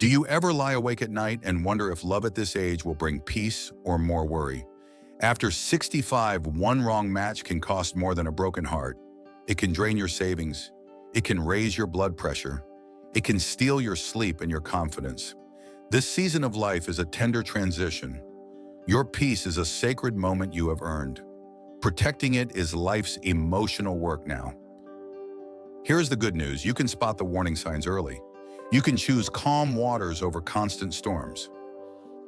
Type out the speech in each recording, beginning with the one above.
Do you ever lie awake at night and wonder if love at this age will bring peace or more worry? After 65, one wrong match can cost more than a broken heart. It can drain your savings. It can raise your blood pressure. It can steal your sleep and your confidence. This season of life is a tender transition. Your peace is a sacred moment you have earned. Protecting it is life's emotional work now. Here's the good news. You can spot the warning signs early. You can choose calm waters over constant storms.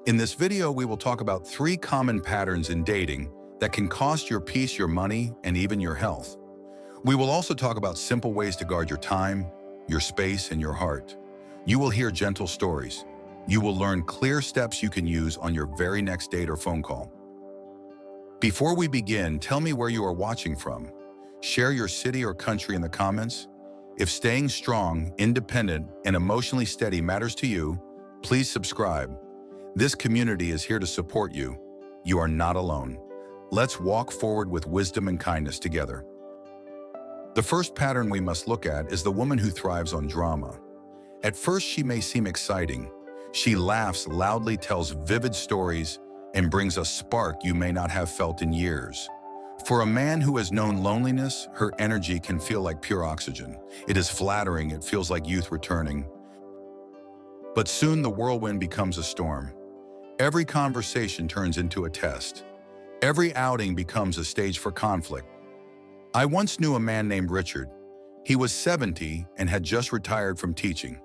In this video, we will talk about 3 common patterns in dating that can cost your peace, your money, and even your health. We will also talk about simple ways to guard your time, your space, and your heart. You will hear gentle stories. You will learn clear steps you can use on your very next date or phone call. Before we begin, tell me where you are watching from. Share your city or country in the comments. If staying strong, independent, and emotionally steady matters to you, please subscribe. This community is here to support you. You are not alone. Let's walk forward with wisdom and kindness together. The first pattern we must look at is the woman who thrives on drama. At first, she may seem exciting. She laughs loudly, tells vivid stories, and brings a spark you may not have felt in years. For a man who has known loneliness, her energy can feel like pure oxygen. It is flattering, it feels like youth returning. But soon the whirlwind becomes a storm. Every conversation turns into a test. Every outing becomes a stage for conflict. I once knew a man named Richard. He was 70 and had just retired from teaching.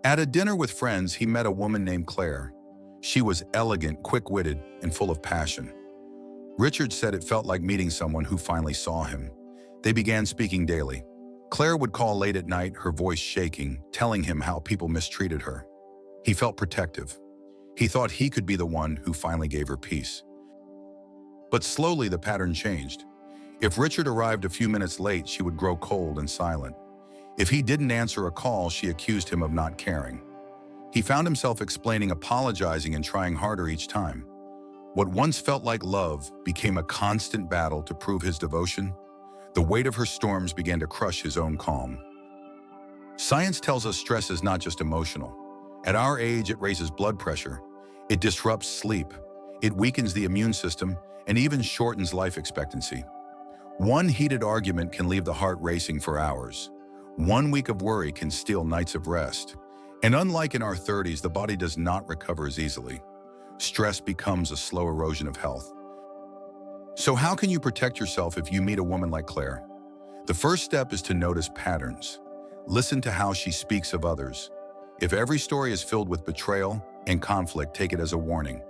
At a dinner with friends, he met a woman named Claire. She was elegant, quick-witted, and full of passion. Richard said it felt like meeting someone who finally saw him. They began speaking daily. Claire would call late at night, her voice shaking, telling him how people mistreated her. He felt protective. He thought he could be the one who finally gave her peace. But slowly the pattern changed. If Richard arrived a few minutes late, she would grow cold and silent. If he didn't answer a call, she accused him of not caring. He found himself explaining, apologizing, and trying harder each time. What once felt like love became a constant battle to prove his devotion. The weight of her storms began to crush his own calm. Science tells us stress is not just emotional. At our age, it raises blood pressure. It disrupts sleep. It weakens the immune system and even shortens life expectancy. One heated argument can leave the heart racing for hours. One week of worry can steal nights of rest. And unlike in our 30s, the body does not recover as easily. Stress becomes a slow erosion of health. So how can you protect yourself if you meet a woman like Claire? The first step is to notice patterns. Listen to how she speaks of others. If every story is filled with betrayal and conflict, take it as a warning.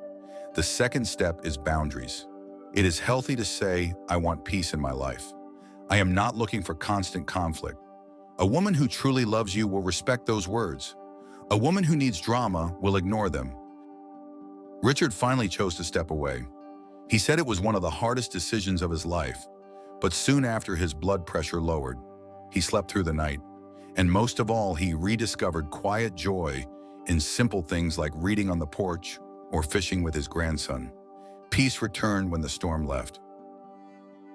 The second step is boundaries. It is healthy to say, I want peace in my life. I am not looking for constant conflict. A woman who truly loves you will respect those words. A woman who needs drama will ignore them. Richard finally chose to step away. He said it was one of the hardest decisions of his life, but soon after his blood pressure lowered. He slept through the night, and most of all, he rediscovered quiet joy in simple things like reading on the porch or fishing with his grandson. Peace returned when the storm left.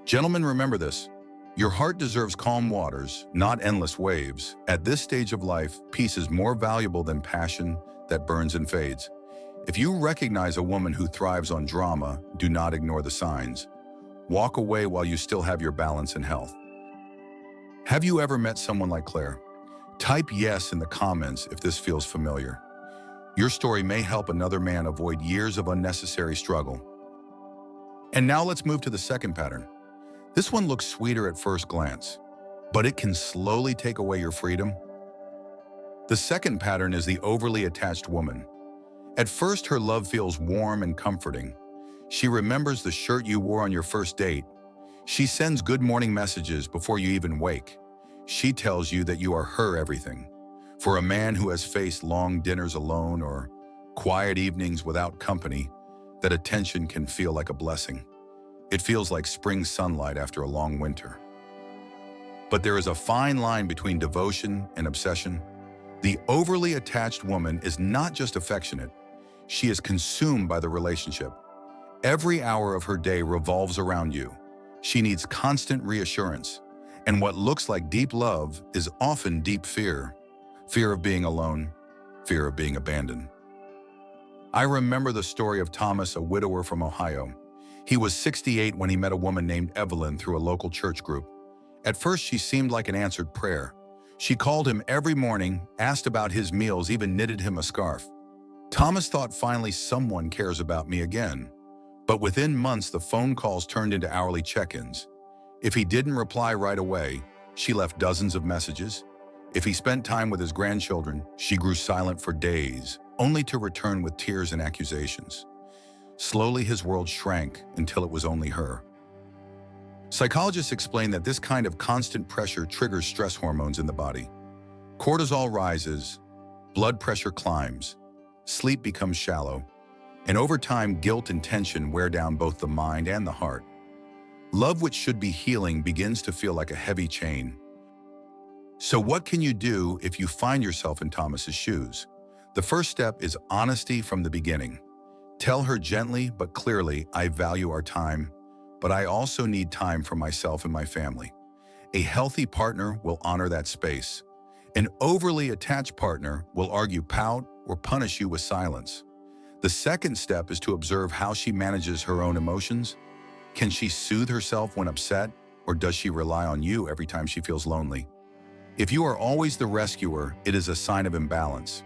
Gentlemen, remember this. Your heart deserves calm waters, not endless waves. At this stage of life, peace is more valuable than passion that burns and fades. If you recognize a woman who thrives on drama, do not ignore the signs. Walk away while you still have your balance and health. Have you ever met someone like Claire? Type yes in the comments if this feels familiar. Your story may help another man avoid years of unnecessary struggle. And now let's move to the second pattern. This one looks sweeter at first glance, but it can slowly take away your freedom. The second pattern is the overly attached woman. At first, her love feels warm and comforting. She remembers the shirt you wore on your first date. She sends good morning messages before you even wake. She tells you that you are her everything. For a man who has faced long dinners alone or quiet evenings without company, that attention can feel like a blessing. It feels like spring sunlight after a long winter. But there is a fine line between devotion and obsession. The overly attached woman is not just affectionate. She is consumed by the relationship. Every hour of her day revolves around you. She needs constant reassurance. And what looks like deep love is often deep fear. Fear of being alone. fear of being abandoned. I remember the story of Thomas, a widower from Ohio. He was 68 when he met a woman named Evelyn through a local church group. At first, she seemed like an answered prayer. She called him every morning, asked about his meals, even knitted him a scarf. Thomas thought, finally someone cares about me again. But within months, the phone calls turned into hourly check-ins. If he didn't reply right away, she left dozens of messages. If he spent time with his grandchildren, she grew silent for days, only to return with tears and accusations. Slowly, his world shrank until it was only her. Psychologists explain that this kind of constant pressure triggers stress hormones in the body. Cortisol rises, blood pressure climbs, sleep becomes shallow, and over time, guilt and tension wear down both the mind and the heart. Love, which should be healing, begins to feel like a heavy chain. So what can you do if you find yourself in Thomas's shoes? The first step is honesty from the beginning. Tell her gently but clearly, I value our time, but I also need time for myself and my family. A healthy partner will honor that space. An overly attached partner will argue, pout, or punish you with silence. The second step is to observe how she manages her own emotions. Can she soothe herself when upset, or does she rely on you every time she feels lonely? If you are always the rescuer, it is a sign of imbalance.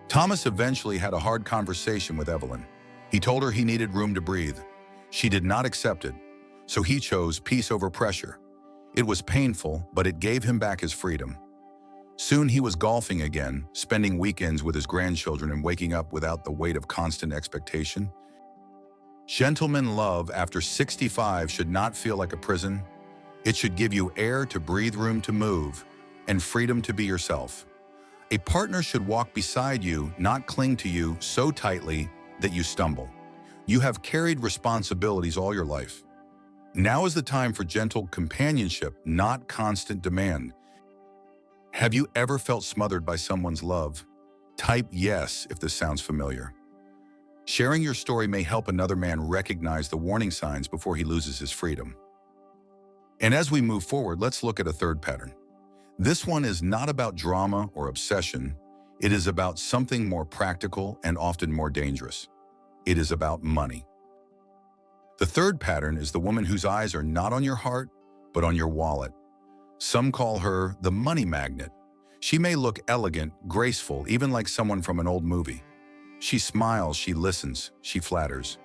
Thomas eventually had a hard conversation with Evelyn. He told her he needed room to breathe. She did not accept it, so he chose peace over pressure. It was painful, but it gave him back his freedom. Soon he was golfing again, spending weekends with his grandchildren and waking up without the weight of constant expectation. Gentleman love after 65 should not feel like a prison. It should give you air to breathe, room to move, and freedom to be yourself. A partner should walk beside you, not cling to you so tightly that you stumble. You have carried responsibilities all your life. Now is the time for gentle companionship, not constant demand. Have you ever felt smothered by someone's love? Type yes if this sounds familiar. Sharing your story may help another man recognize the warning signs before he loses his freedom. And as we move forward, let's look at a third pattern. This one is not about drama or obsession. It is about something more practical and often more dangerous. It is about money. The third pattern is the woman whose eyes are not on your heart, but on your wallet. Some call her the money magnet. She may look elegant, graceful, even like someone from an old movie. She smiles, she listens, she flatters.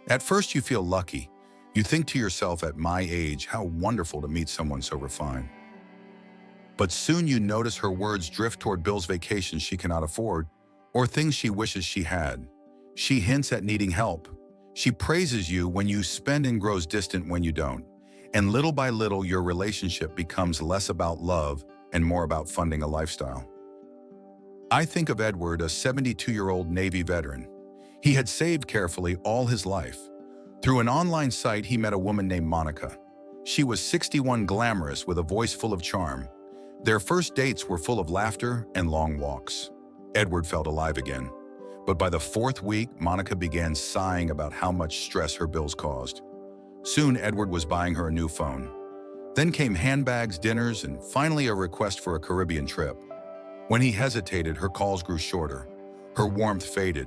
At first you feel lucky. You think to yourself, at my age, how wonderful to meet someone so refined. But soon you notice her words drift toward bills, vacations she cannot afford, or things she wishes she had. She hints at needing help. She praises you when you spend and grows distant when you don't. And little by little, your relationship becomes less about love and more about funding a lifestyle. I think of Edward, a 72-year-old Navy veteran. He had saved carefully all his life. Through an online site, he met a woman named Monica. She was 61, glamorous, with a voice full of charm. Their first dates were full of laughter and long walks. Edward felt alive again. But by the fourth week, Monica began sighing about how much stress her bills caused. Soon, Edward was buying her a new phone. Then came handbags, dinners, and finally a request for a Caribbean trip. When he hesitated, her calls grew shorter. Her warmth faded.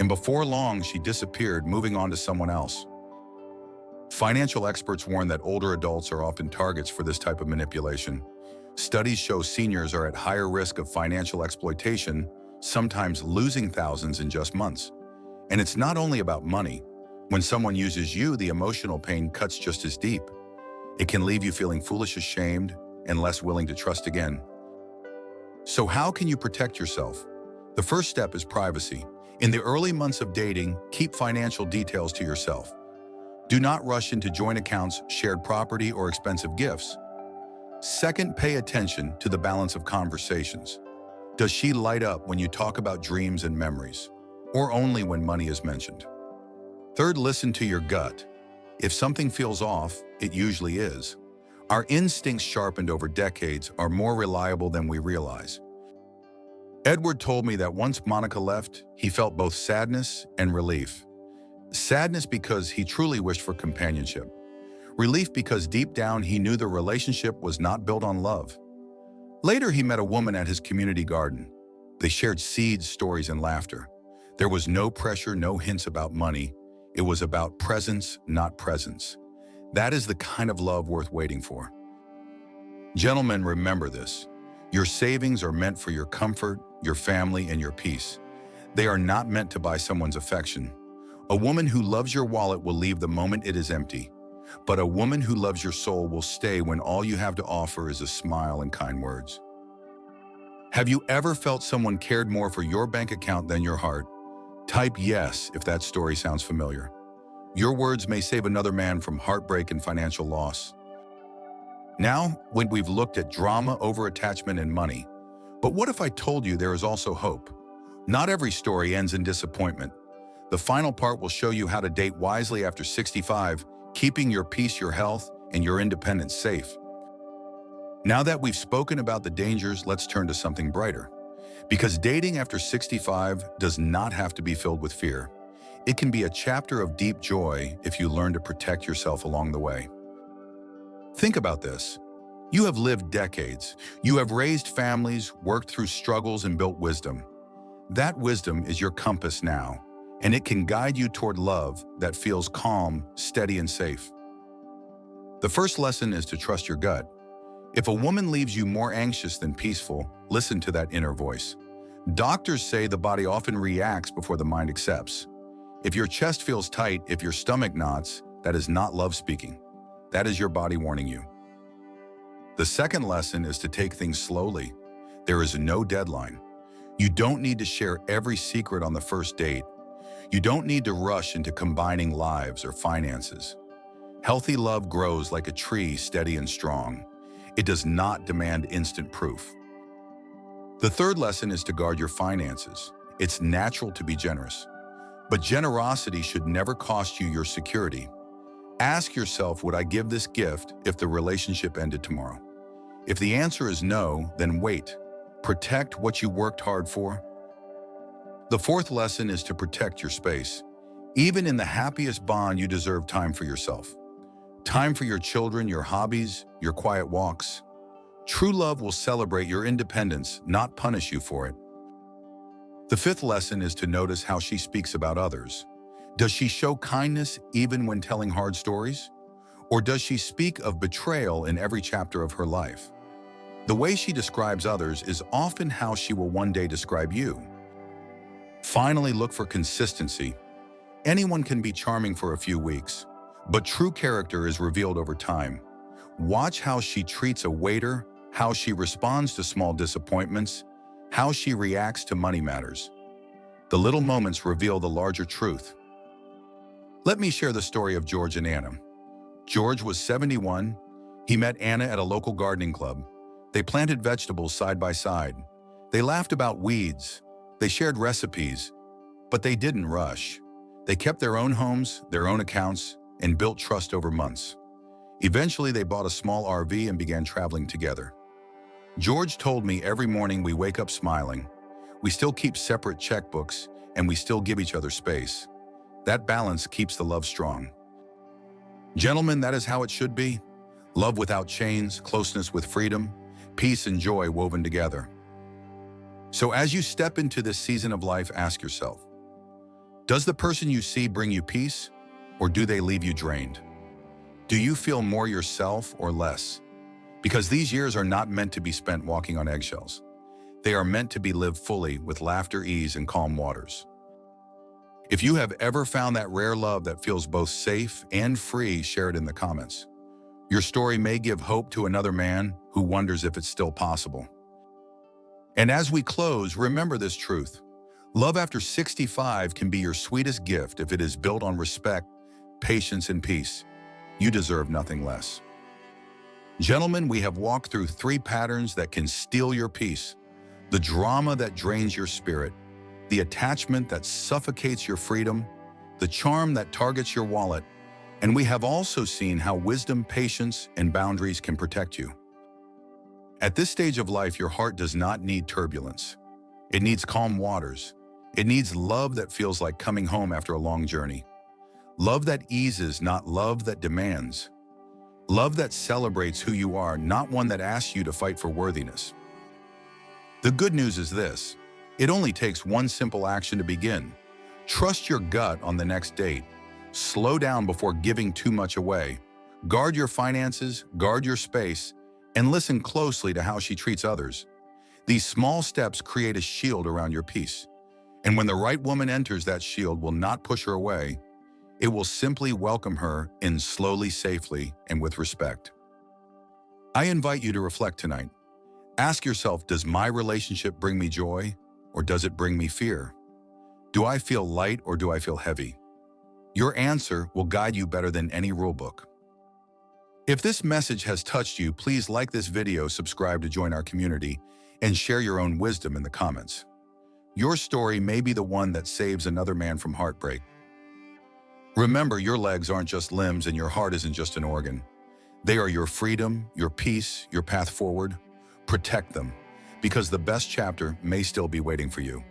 And before long, she disappeared, moving on to someone else. Financial experts warn that older adults are often targets for this type of manipulation. Studies show seniors are at higher risk of financial exploitation, sometimes losing thousands in just months. And it's not only about money. When someone uses you, the emotional pain cuts just as deep. It can leave you feeling foolish, ashamed, and less willing to trust again. So how can you protect yourself? The first step is privacy. In the early months of dating, keep financial details to yourself. Do not rush into joint accounts, shared property, or expensive gifts. Second, pay attention to the balance of conversations. Does she light up when you talk about dreams and memories, or only when money is mentioned? Third, listen to your gut. If something feels off, it usually is. Our instincts, sharpened over decades, are more reliable than we realize. Edward told me that once Monica left, he felt both sadness and relief. Sadness because he truly wished for companionship. Relief because deep down he knew the relationship was not built on love. Later, he met a woman at his community garden. They shared seeds, stories, and laughter. There was no pressure, no hints about money. It was about presence, not presence. That is the kind of love worth waiting for. Gentlemen, remember this. Your savings are meant for your comfort, your family, and your peace. They are not meant to buy someone's affection. A woman who loves your wallet will leave the moment it is empty. But a woman who loves your soul will stay when all you have to offer is a smile and kind words. Have you ever felt someone cared more for your bank account than your heart? Type yes if that story sounds familiar. Your words may save another man from heartbreak and financial loss. Now, when we've looked at drama, over-attachment, and money, but what if I told you there is also hope? Not every story ends in disappointment. The final part will show you how to date wisely after 65, keeping your peace, your health, and your independence safe. Now that we've spoken about the dangers, let's turn to something brighter. Because dating after 65 does not have to be filled with fear. It can be a chapter of deep joy if you learn to protect yourself along the way. Think about this. You have lived decades. You have raised families, worked through struggles, and built wisdom. That wisdom is your compass now, and it can guide you toward love that feels calm, steady, and safe. The first lesson is to trust your gut. If a woman leaves you more anxious than peaceful, listen to that inner voice. Doctors say the body often reacts before the mind accepts. If your chest feels tight, if your stomach knots, that is not love speaking. That is your body warning you. The second lesson is to take things slowly. There is no deadline. You don't need to share every secret on the first date. You don't need to rush into combining lives or finances. Healthy love grows like a tree, steady and strong. It does not demand instant proof. The third lesson is to guard your finances. It's natural to be generous. But generosity should never cost you your security. Ask yourself, would I give this gift if the relationship ended tomorrow? If the answer is no, then wait. Protect what you worked hard for. The fourth lesson is to protect your space. Even in the happiest bond, you deserve time for yourself. Time for your children, your hobbies, your quiet walks. True love will celebrate your independence, not punish you for it. The fifth lesson is to notice how she speaks about others. Does she show kindness even when telling hard stories? Or does she speak of betrayal in every chapter of her life? The way she describes others is often how she will one day describe you. Finally, look for consistency. Anyone can be charming for a few weeks, but true character is revealed over time. Watch how she treats a waiter, how she responds to small disappointments, how she reacts to money matters. The little moments reveal the larger truth. Let me share the story of George and Anna. George was 71. He met Anna at a local gardening club. They planted vegetables side by side. They laughed about weeds. They shared recipes, but they didn't rush. They kept their own homes, their own accounts, and built trust over months. Eventually, they bought a small RV and began traveling together. George told me every morning we wake up smiling. We still keep separate checkbooks, and we still give each other space. That balance keeps the love strong. Gentlemen, that is how it should be. Love without chains, closeness with freedom, peace and joy woven together. So as you step into this season of life, ask yourself, does the person you see bring you peace, or do they leave you drained? Do you feel more yourself or less? Because these years are not meant to be spent walking on eggshells. They are meant to be lived fully with laughter, ease, and calm waters. If you have ever found that rare love that feels both safe and free, share it in the comments. Your story may give hope to another man who wonders if it's still possible. And as we close, remember this truth. Love after 65 can be your sweetest gift if it is built on respect, patience, and peace. You deserve nothing less. Gentlemen, we have walked through 3 patterns that can steal your peace: the drama that drains your spirit, the attachment that suffocates your freedom, the charm that targets your wallet, and we have also seen how wisdom, patience, and boundaries can protect you. At this stage of life, your heart does not need turbulence. It needs calm waters. It needs love that feels like coming home after a long journey. Love that eases, not love that demands. Love that celebrates who you are, not one that asks you to fight for worthiness. The good news is this: It only takes one simple action to begin. Trust your gut on the next date. Slow down before giving too much away. Guard your finances, guard your space, and listen closely to how she treats others. These small steps create a shield around your peace. And when the right woman enters, that shield will not push her away. It will simply welcome her in slowly, safely, and with respect. I invite you to reflect tonight. Ask yourself, does my relationship bring me joy, or does it bring me fear? Do I feel light, or do I feel heavy? Your answer will guide you better than any rulebook. If this message has touched you, please like this video, subscribe to join our community, and share your own wisdom in the comments. Your story may be the one that saves another man from heartbreak. Remember, your legs aren't just limbs and your heart isn't just an organ. They are your freedom, your peace, your path forward. Protect them, because the best chapter may still be waiting for you.